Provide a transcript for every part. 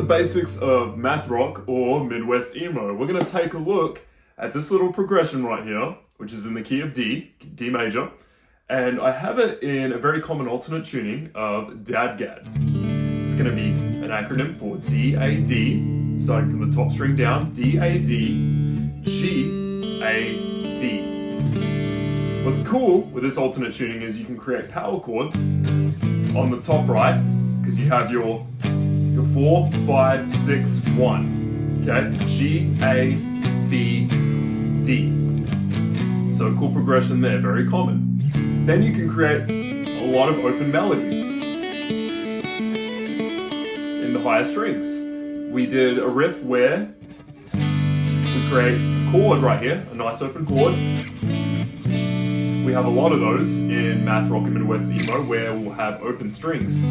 basics of math rock or Midwest emo. We're going to take a look at this little progression right here, which is in the key of D major, and I have it in a very common alternate tuning of Dad-Gad. It's going to be an acronym for D-A-D, starting from the top string down, D-A-D, G-A-D. What's cool with this alternate tuning is you can create power chords on the top right, because you have your 4, 5, 6, 1, okay? G, A, B, D. So a cool progression there, very common. Then you can create a lot of open melodies in the higher strings. We did a riff where we create a chord right here, a nice open chord. We have a lot of those in math rock and Midwest emo where we'll have open strings.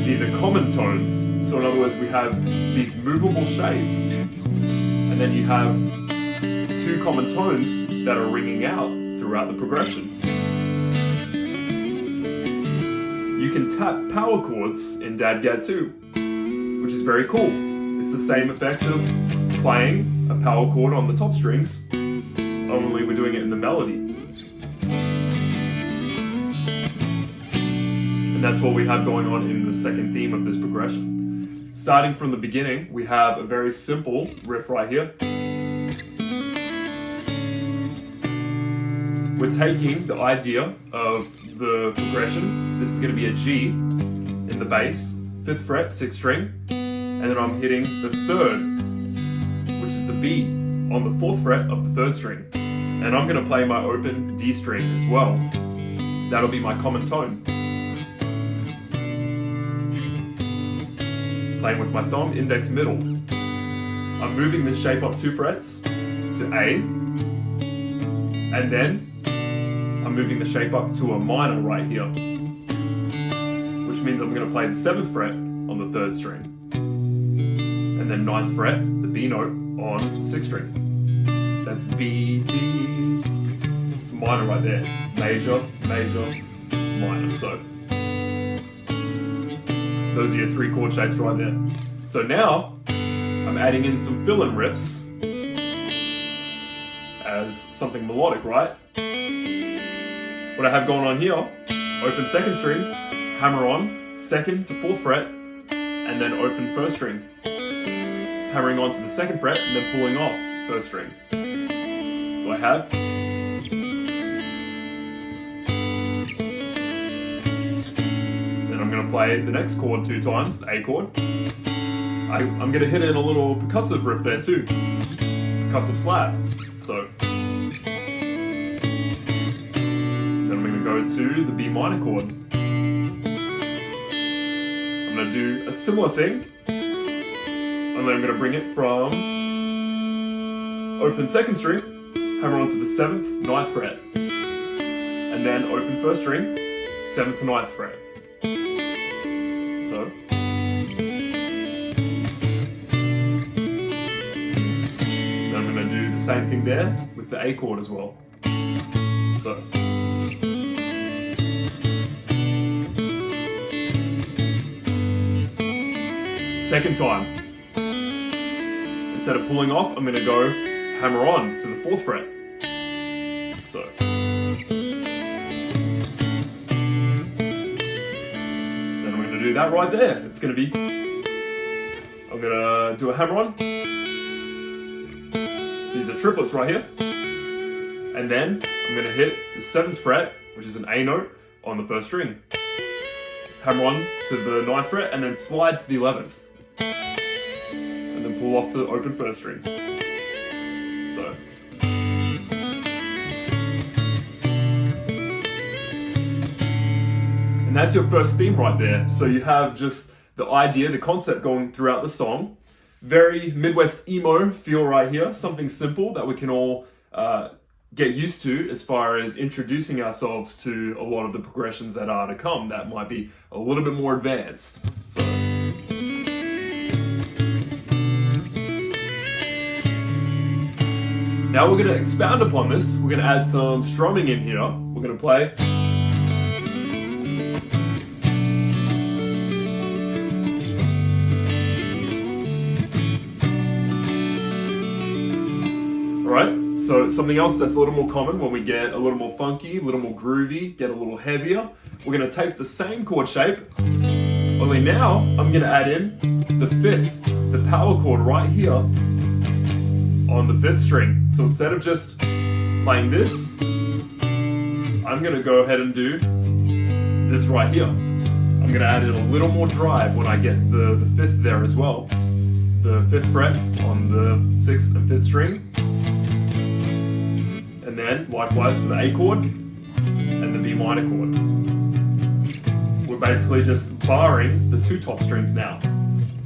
These are common tones, so in other words we have these movable shapes, and then you have two common tones that are ringing out throughout the progression. You can tap power chords in Dad-Gad too, which is very cool. It's the same effect of playing a power chord on the top strings, only we're doing it in the melody. And that's what we have going on in the second theme of this progression. Starting from the beginning, we have a very simple riff right here. We're taking the idea of the progression. This is going to be a G in the bass, 5th fret, 6th string, and then I'm hitting the 3rd, which is the B, on the 4th fret of the 3rd string. And I'm going to play my open D string as well. That'll be my common tone. Playing with my thumb, index, middle. I'm moving this shape up 2 frets to A, and then I'm moving the shape up to a minor right here, which means I'm going to play the 7th fret on the 3rd string, and then 9th fret, the B note, on the 6th string. That's B, D, it's minor right there, major, major, minor. So those are your 3 chord shapes right there. So now, I'm adding in some fill-in riffs as something melodic, right? What I have going on here, open 2nd string, hammer on 2nd to 4th fret, and then open 1st string. Hammering on to the 2nd fret, and then pulling off 1st string. So I have I'm going to play the next chord 2 times, the A chord. I'm going to hit in a little percussive riff there too, percussive slap. So then I'm going to go to the B minor chord. I'm going to do a similar thing, and then I'm going to bring it from open 2nd string, hammer onto the 7th, 9th fret, and then open 1st string, 7th, 9th fret. So, then I'm going to do the same thing there with the A chord as well. So, second time, instead of pulling off, I'm going to go hammer on to the 4th fret. So. Do that right there. It's going to be, I'm going to do a hammer on. These are triplets right here. And then I'm going to hit the 7th fret, which is an A note, on the 1st string. Hammer on to the 9th fret and then slide to the 11th. And then pull off to the open 1st string. So. And that's your first theme right there. So you have just the idea, the concept going throughout the song. Very Midwest emo feel right here. Something simple that we can all get used to as far as introducing ourselves to a lot of the progressions that are to come that might be a little bit more advanced. So. Now we're going to expound upon this. We're going to add some strumming in here. We're going to play. So something else that's a little more common when we get a little more funky, a little more groovy, get a little heavier, we're gonna take the same chord shape, only now I'm gonna add in the fifth, the power chord right here on the fifth string. So instead of just playing this, I'm gonna go ahead and do this right here. I'm gonna add in a little more drive when I get the fifth there as well. The fifth fret on the sixth and fifth string. And then likewise for the A chord and the B minor chord. We're basically just barring the two top strings now.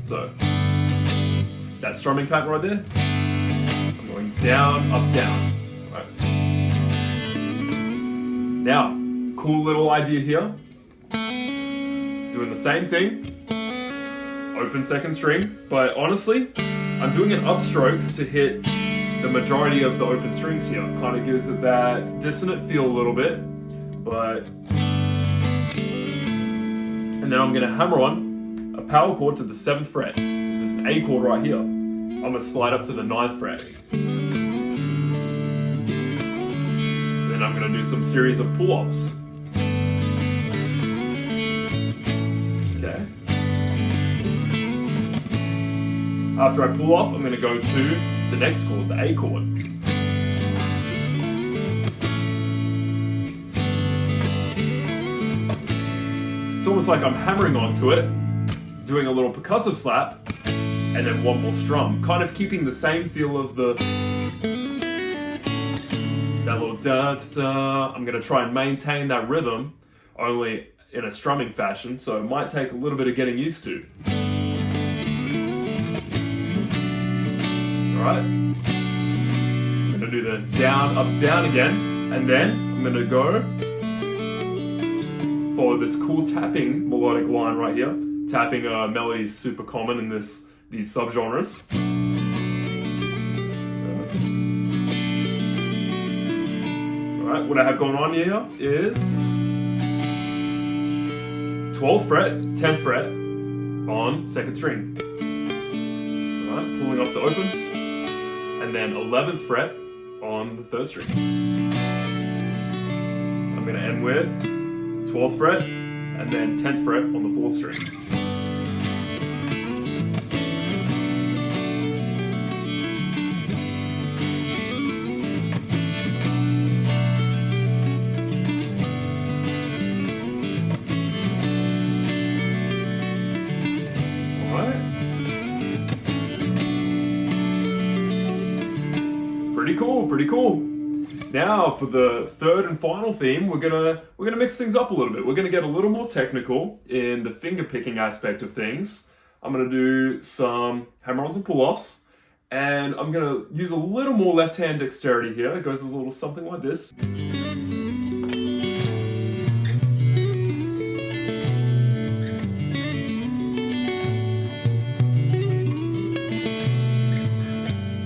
So that strumming pattern right there, I'm going down, up, down. Right. Now, cool little idea here. Doing the same thing, open second string, but honestly, I'm doing an upstroke to hit the majority of the open strings here. Kind of gives it that dissonant feel a little bit, but... And then I'm gonna hammer on a power chord to the 7th fret. This is an A chord right here. I'm gonna slide up to the 9th fret. Then I'm gonna do some series of pull-offs. Okay. After I pull off, I'm gonna go to the next chord, the A chord. It's almost like I'm hammering onto it, doing a little percussive slap, and then one more strum, kind of keeping the same feel of that little da da da. I'm gonna try and maintain that rhythm, only in a strumming fashion, so it might take a little bit of getting used to. Alright, I'm gonna do the down, up, down again, and then I'm gonna go follow this cool tapping melodic line right here. Tapping melody is super common in these subgenres. Alright, what I have going on here is 12th fret, 10th fret on 2nd string. Alright, pulling off to open. And then 11th fret on the 3rd string. I'm going to end with 12th fret and then 10th fret on the 4th string. Pretty cool. Now for the third and final theme, we're gonna mix things up a little bit. We're gonna get a little more technical in the finger picking aspect of things. I'm gonna do some hammer-ons and pull-offs, and I'm gonna use a little more left-hand dexterity here. It goes a little something like this.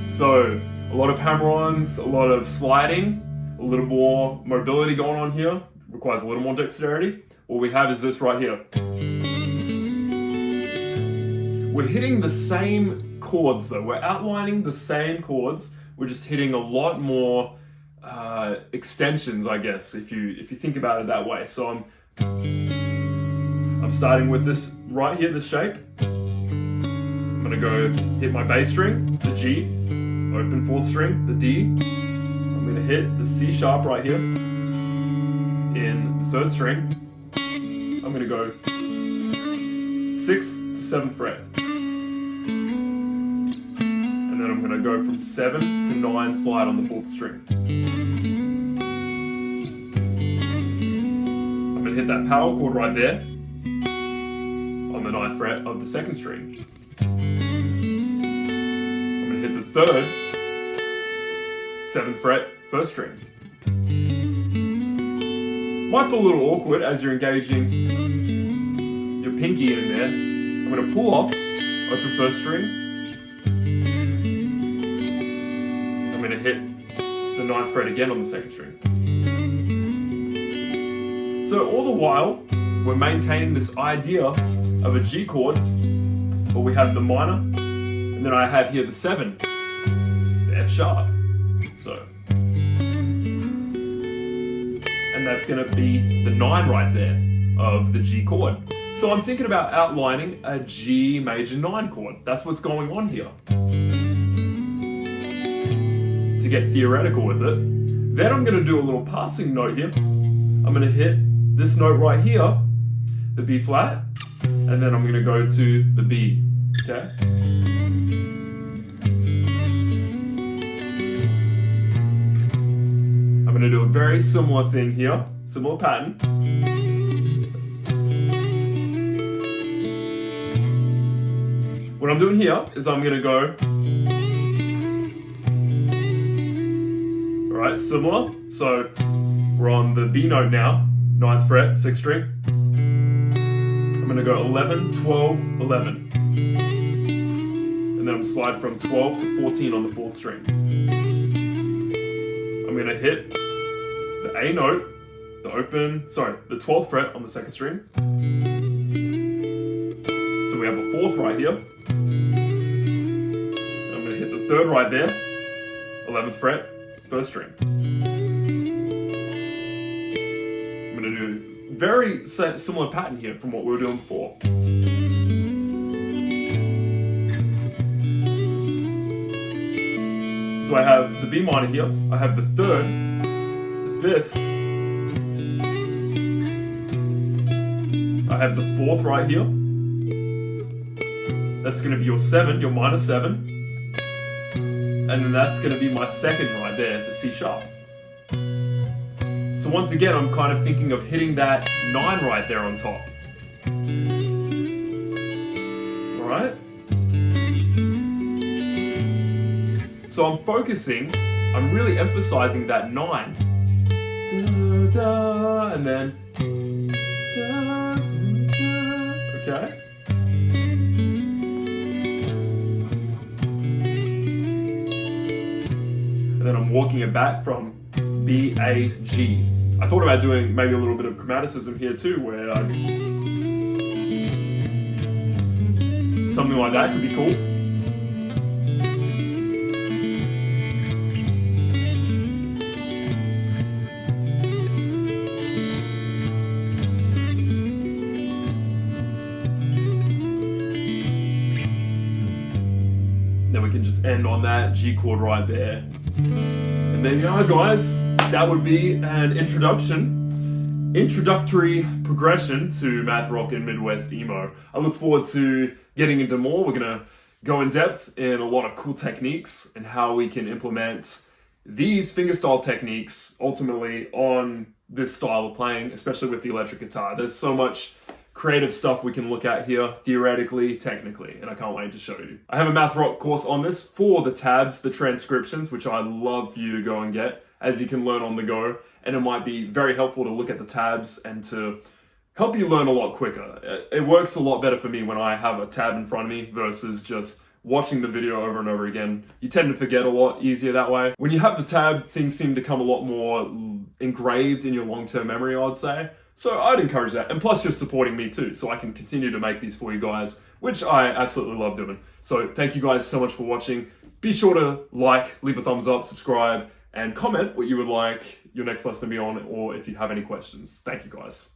So, a lot of hammer-ons, a lot of sliding, a little more mobility going on here. Requires a little more dexterity. What we have is this right here. We're hitting the same chords though. We're outlining the same chords. We're just hitting a lot more extensions, I guess, if you think about it that way. So I'm starting with this right here, this shape. I'm gonna go hit my bass string, the G. Open 4th string, the D. I'm going to hit the C sharp right here in the 3rd string. I'm going to go 6th to 7th fret. And then I'm going to go from 7 to 9 slide on the 4th string. I'm going to hit that power chord right there on the 9th fret of the 2nd string. I'm going to hit the 3rd, 7th fret, 1st string. Might feel a little awkward as you're engaging your pinky in there. I'm going to pull off, open 1st string. I'm going to hit the 9th fret again on the 2nd string. So all the while, we're maintaining this idea of a G chord, but we have the minor, and then I have here the 7, the F sharp. So and that's gonna be the 9 right there of the G chord. So I'm thinking about outlining a G major 9 chord. That's what's going on here. To get theoretical with it. Then I'm gonna do a little passing note here. I'm gonna hit this note right here, the B flat, and then I'm gonna go to the B, okay? I'm gonna do a very similar thing here, similar pattern. What I'm doing here is I'm gonna go, all right, similar. So we're on the B note now, 9th fret, 6th string. I'm gonna go 11, 12, 11. And then I'm slide from 12 to 14 on the 4th string. I'm gonna hit the A note, the 12th fret on the 2nd string. So we have a 4th right here. I'm gonna hit the 3rd right there, 11th fret, 1st string. I'm gonna do very similar pattern here from what we were doing before. So I have the B minor here, I have the 3rd, the 5th, I have the 4th right here. That's gonna be your 7, your minor 7. And then that's gonna be my 2nd right there, the C sharp. So once again, I'm kind of thinking of hitting that 9 right there on top. All right? So I'm focusing, I'm really emphasizing that 9. Da, da, and then, da, da, da. Okay? And then I'm walking it back from B, A, G. I thought about doing maybe a little bit of chromaticism here too, where something like that could be cool. Then we can just end on that G chord right there. And there you are, guys. That would be an introductory progression to math rock and Midwest emo. I look forward to getting into more. We're gonna go in depth in a lot of cool techniques and how we can implement these fingerstyle techniques ultimately on this style of playing, especially with the electric guitar. There's so much creative stuff we can look at here, theoretically, technically, and I can't wait to show you. I have a Mathrock course on this for the tabs, the transcriptions, which I'd love for you to go and get, as you can learn on the go, and it might be very helpful to look at the tabs and to help you learn a lot quicker. It works a lot better for me when I have a tab in front of me versus just watching the video over and over again. You tend to forget a lot easier that way. When you have the tab, things seem to come a lot more engraved in your long-term memory, I'd say. So I'd encourage that. And plus you're supporting me too, so I can continue to make these for you guys, which I absolutely love doing. So thank you guys so much for watching. Be sure to like, leave a thumbs up, subscribe, and comment what you would like your next lesson to be on, or if you have any questions. Thank you guys.